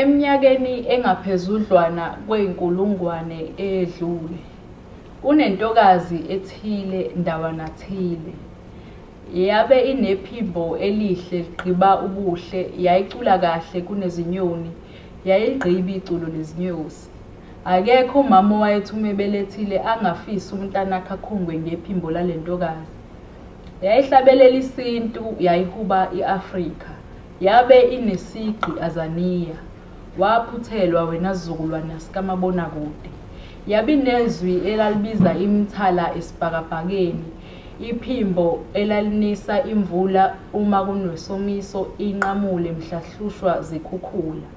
Eminyakeni engaphezudlwana kweyinkulungwane edlule, kunentokazi ethile ndawana thile. Yabe inephimbo elihle ligqiba ubuhle, yayicula kahle kunezinyoni, yayigqiba iculo lezinyosi. Akekho umama owayethi uma ebelethile angafisi umntanakhe akhungwe ngephimbo lalentokazi. Yayihlabelela isintu, yayihuba i-Afrika. Yabe inesigqi azaniya. Waphuthelwa wena sizukulwana sikamabonakude. Yabe inezwi elalibiza imithala esibhakabhakeni, iphimbo elalinisa imvula uma kunesomiso, inqamule mhlahlushwa zikhukhula.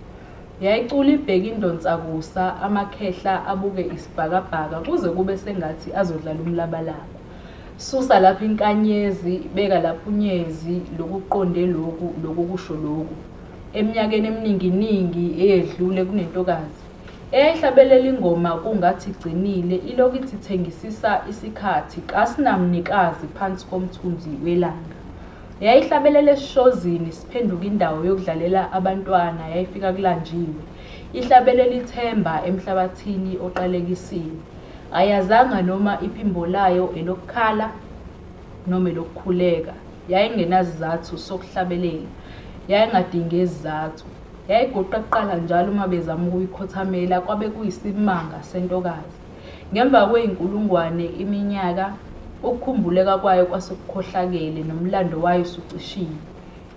Yayicula ibheka indonsakusa, amakhehla abuke isibhakabhaka kuze kube sengathi azodlala umlabalaba. Susa lapha inkanyezi, beka lapha unyezi, lokuqonde lokhu kusho lokhu. Eminyakeni eminingi eyedlule kunentokazi eyayihlabelela ingoma kungathi igcinile, ilokithi ithengisisa isikhathi kasinamnikazi phansi komthunzi welanga. Yayihlabelela esishozini, siphenduka indawo yokudlalela abantwana, yayifika kulanjiwe. Ihlabelela ithemba emhlabathini oqalekisiwe. Ayazanga noma iphimbo layo elokukhala noma elokukhuleka. Yayingenazizathu sokuhlabelela, yayingadingi izizathu. Yayigoqa kuqala njalo uma bezama ukuyikhothamela, kwabe kuyisimanga sentokazi. Ngemva kweyinkulungwane iminyaka, ukukhumbuleka kwayo kwasekukhohlakele nomlando wayo usucishiwe.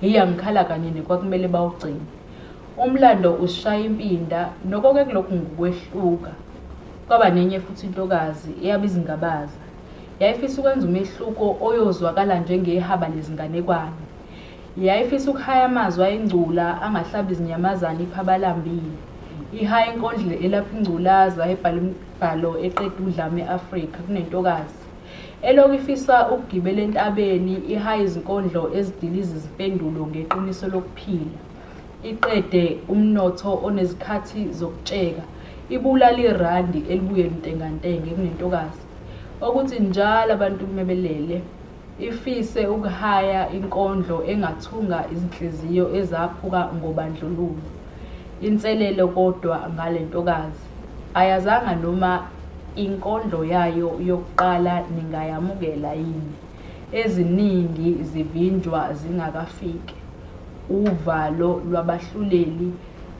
Iyangikhala kanye nekwakumele bawugcine. Umlando usishaya impinda, noko-ke kulokhu ngukwehluka. Kwaba nenye futhi intokazi eyabiza ingabaza. Yayifisa ukwenza umehluko oyozwakala njengehaba lezinganekwane. Yayifisa ukuhaya amazwi ayingcula, angahlabi izinyamazane iphabalambile. Ihaya inkondlo elapha ingculaza, ebhala imibhalo eqeda udlame e-Afrika. Kunentokazi elokhu ifisa ukugibela entabeni, ihaya izinkondlo ezidiliza izimpendulo ngeqiniso lokuphila. Iqede umnotho onezikhathi zokutsheka, ibulala irandi elibuye lintengantenge. Kunentokazi okuthi njalo abantu mebelele ifise ukuhaya inkondlo engathunga izinhliziyo ezaphuka ngobandlululo. Inselelo kodwa ngalentokazi, ayazanga noma inkondlo yayo yokuqala ningayamukela yini. Eziningi zivinjwa zingakafiki. Uvalo lwabahluleli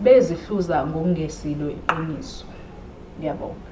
bezihluza ngokungesilo iqiniso. Ngiyabonga.